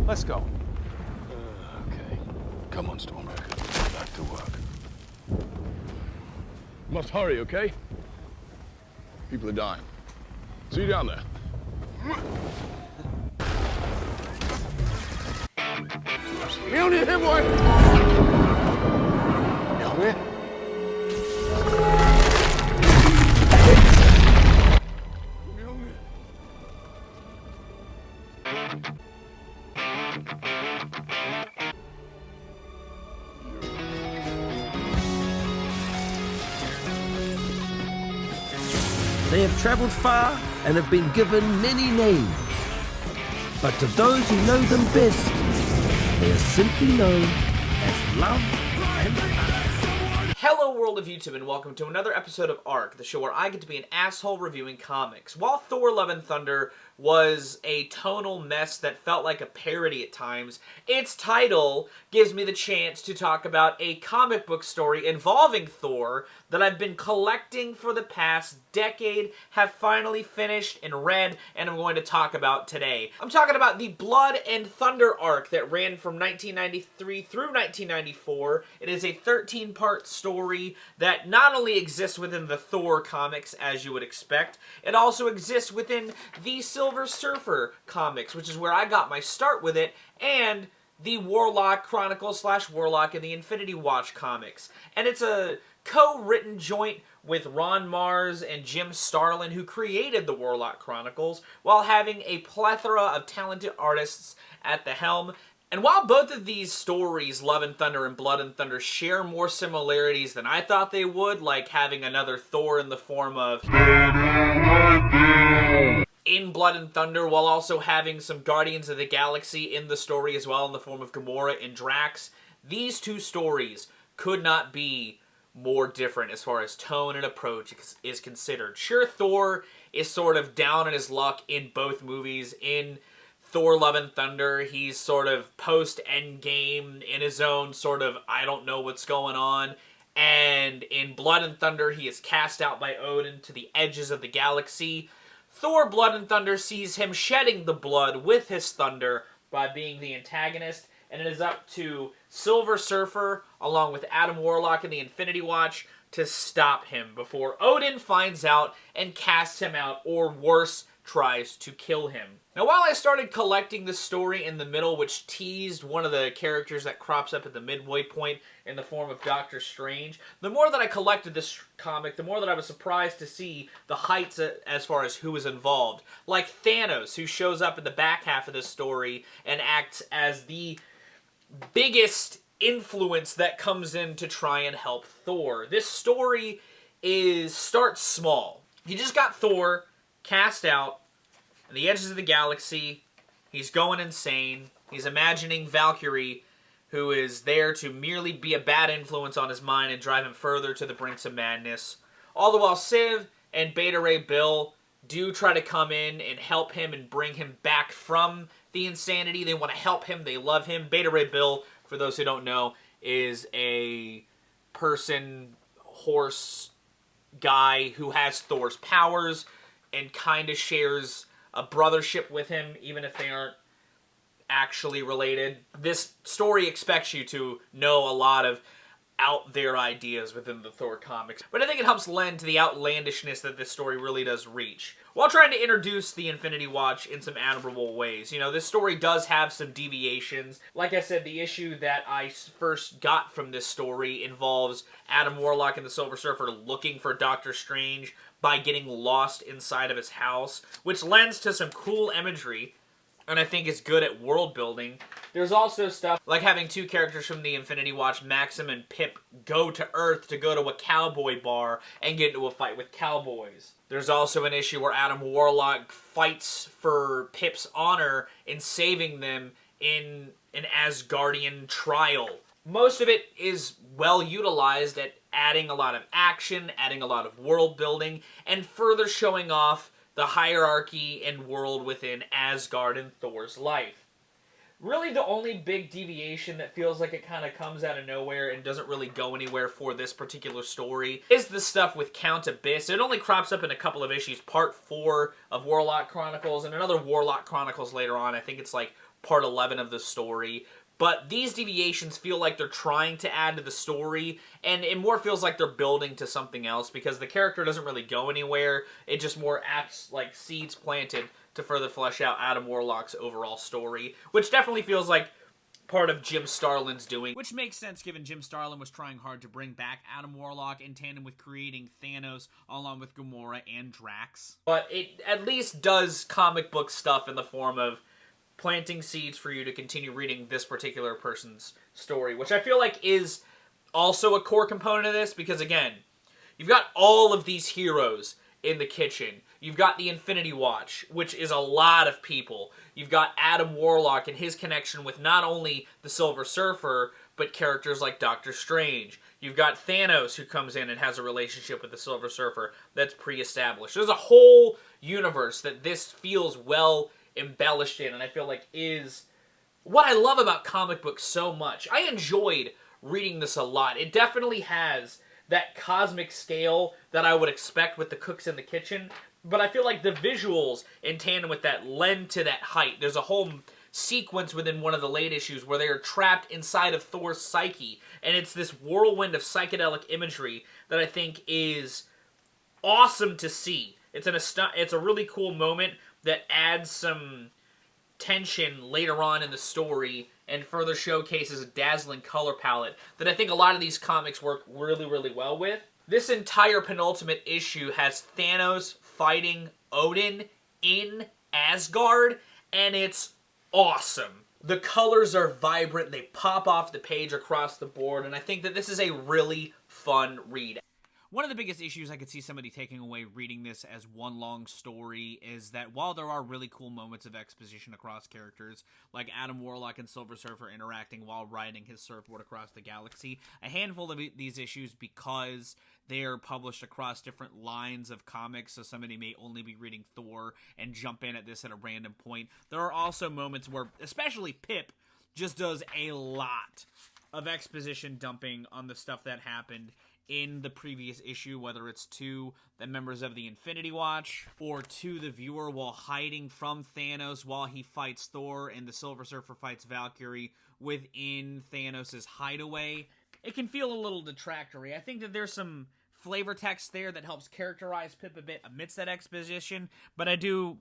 Let's go. Okay. Come on, Stormbreaker. Back to work. Must hurry, okay? People are dying. See you down there. Mjolnir here, boy! Mjolnir? They have travelled far and have been given many names. But to those who know them best, they are simply known as Love and Thunder. Hello world of YouTube and welcome to another episode of ARC, the show where I get to be an asshole reviewing comics. While Thor Love and Thunder was a tonal mess that felt like a parody at times, its title gives me the chance to talk about a comic book story involving Thor that I've been collecting for the past decade, have finally finished and read, and I'm going to talk about today. I'm talking about the Blood and Thunder arc that ran from 1993 through 1994. It is a 13-part story that not only exists within the Thor comics, as you would expect, it also exists within the Silver Surfer comics, which is where I got my start with it, and the Warlock Chronicles / Warlock and the Infinity Watch comics. And it's a co-written joint with Ron Mars and Jim Starlin, who created the Warlock Chronicles, while having a plethora of talented artists at the helm. And while both of these stories, Love and Thunder and Blood and Thunder, share more similarities than I thought they would, like having another Thor in the form of in Blood and Thunder, while also having some Guardians of the Galaxy in the story as well in the form of Gamora and Drax, these two stories could not be more different as far as tone and approach is considered. Sure, Thor is sort of down on his luck in both movies. In Thor Love and Thunder, he's sort of post-Endgame in his own sort of I don't know what's going on. And in Blood and Thunder, he is cast out by Odin to the edges of the galaxy. Thor Blood and Thunder sees him shedding the blood with his thunder by being the antagonist, and it is up to Silver Surfer, along with Adam Warlock and the Infinity Watch, to stop him before Odin finds out and casts him out, or worse, tries to kill him. Now, while I started collecting the story in the middle, which teased one of the characters that crops up at the midway point in the form of Doctor Strange, the more that I collected this comic, the more that I was surprised to see the heights as far as who was involved. Like Thanos, who shows up in the back half of this story and acts as the biggest influence that comes in to try and help Thor. This story starts small. You just got Thor cast out on the edges of the galaxy. He's going insane. He's imagining Valkyrie, who is there to merely be a bad influence on his mind and drive him further to the brinks of madness. All the while Civ and Beta Ray Bill do try to come in and help him and bring him back from the insanity. They want to help him. They love him. Beta Ray Bill, for those who don't know, is a horse guy who has Thor's powers and kind of shares a brothership with him, even if they aren't actually related. This story expects you to know a lot of out there ideas within the Thor comics, but I think it helps lend to the outlandishness that this story really does reach, while trying to introduce the Infinity Watch in some admirable ways. You know, this story does have some deviations. Like I said, the issue that I first got from this story involves Adam Warlock and the Silver Surfer looking for Doctor Strange by getting lost inside of his house, which lends to some cool imagery, and I think is good at world building. There's also stuff like having two characters from the Infinity Watch, Maxim and Pip, go to Earth to go to a cowboy bar and get into a fight with cowboys. There's also an issue where Adam Warlock fights for Pip's honor in saving them in an Asgardian trial. Most of it is well utilized at adding a lot of action, adding a lot of world building, and further showing off the hierarchy and world within Asgard and Thor's life. Really, the only big deviation that feels like it kind of comes out of nowhere and doesn't really go anywhere for this particular story is the stuff with Count Abyss. It only crops up in a couple of issues, part 4 of Warlock Chronicles, and another Warlock Chronicles later on. I think it's like part 11 of the story. But these deviations feel like they're trying to add to the story, and it more feels like they're building to something else, because the character doesn't really go anywhere. It just more acts like seeds planted to further flesh out Adam Warlock's overall story, which definitely feels like part of Jim Starlin's doing. Which makes sense given Jim Starlin was trying hard to bring back Adam Warlock in tandem with creating Thanos along with Gamora and Drax. But it at least does comic book stuff in the form of planting seeds for you to continue reading this particular person's story, which I feel like is also a core component of this, because again, you've got all of these heroes in the kitchen. You've got the Infinity Watch, which is a lot of people. You've got Adam Warlock and his connection with not only the Silver Surfer, but characters like Doctor Strange. You've got Thanos, who comes in and has a relationship with the Silver Surfer that's pre-established. There's a whole universe that this feels well embellished in, and I feel like is what I love about comic books so much. I enjoyed reading this a lot. It definitely has that cosmic scale that I would expect with the cooks in the kitchen, but I feel like the visuals in tandem with that lend to that height. There's a whole sequence within one of the late issues where they are trapped inside of Thor's psyche, and it's this whirlwind of psychedelic imagery that I think is awesome to see. It's a really cool moment that adds some tension later on in the story and further showcases a dazzling color palette that I think a lot of these comics work really, really well with. This entire penultimate issue has Thanos fighting Odin in Asgard, and it's awesome. The colors are vibrant, they pop off the page across the board, and I think that this is a really fun read. One of the biggest issues I could see somebody taking away reading this as one long story is that while there are really cool moments of exposition across characters, like Adam Warlock and Silver Surfer interacting while riding his surfboard across the galaxy, a handful of these issues, because they are published across different lines of comics, so somebody may only be reading Thor and jump in at this at a random point. There are also moments where, especially Pip, just does a lot of exposition dumping on the stuff that happened in the previous issue, whether it's to the members of the Infinity Watch or to the viewer while hiding from Thanos while he fights Thor and the Silver Surfer fights Valkyrie within Thanos' hideaway. It can feel a little detractory. I think that there's some flavor text there that helps characterize Pip a bit amidst that exposition, but I do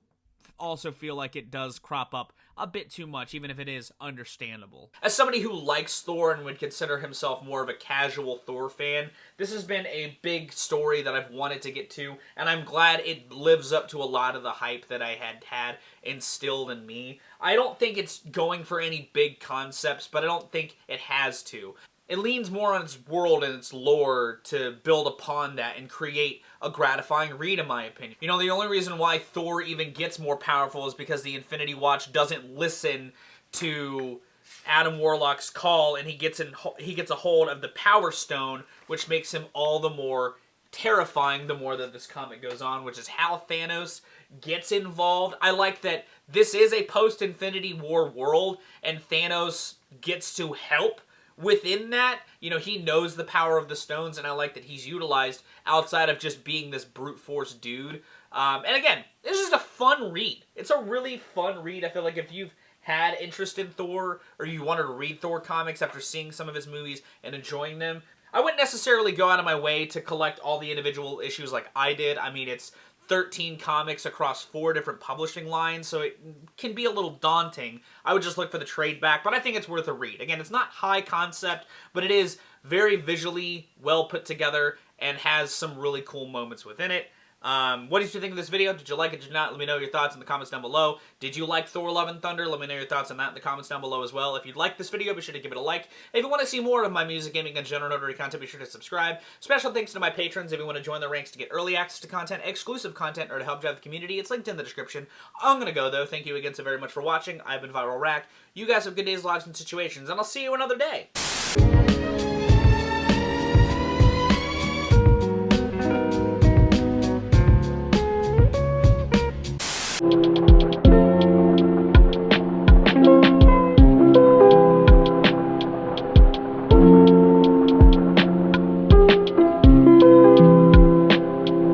also feel like it does crop up a bit too much, even if it is understandable. As somebody who likes Thor and would consider himself more of a casual Thor fan, this has been a big story that I've wanted to get to, and I'm glad it lives up to a lot of the hype that I had instilled in me. I don't think it's going for any big concepts, but I don't think it has to. It leans more on its world and its lore to build upon that and create a gratifying read, in my opinion. You know, the only reason why Thor even gets more powerful is because the Infinity Watch doesn't listen to Adam Warlock's call, and he gets a hold of the Power Stone, which makes him all the more terrifying the more that this comic goes on, which is how Thanos gets involved. I like that this is a post-Infinity War world, and Thanos gets to help within that. You know, he knows the power of the stones, and I like that he's utilized outside of just being this brute force dude. And again, it's just a fun read. It's a really fun read. I feel like if you've had interest in Thor, or you wanted to read Thor comics after seeing some of his movies and enjoying them, I wouldn't necessarily go out of my way to collect all the individual issues like I did. I mean, it's 13 comics across 4 different publishing lines, so it can be a little daunting. I would just look for the trade back, but I think it's worth a read. Again, it's not high concept, but it is very visually well put together and has some really cool moments within it. What did you think of this video? Did you like it? Did you not? Let me know your thoughts in the comments down below. Did you like Thor Love and Thunder? Let me know your thoughts on that in the comments down below as well. If you liked this video, be sure to give it a like. If you want to see more of my music, gaming, and general notary content, be sure to subscribe. Special thanks to my patrons. If you want to join the ranks to get early access to content, exclusive content, or to help drive the community, it's linked in the description. I'm going to go, though. Thank you again so very much for watching. I've been Viral Rack. You guys have good days, lives, and situations, and I'll see you another day.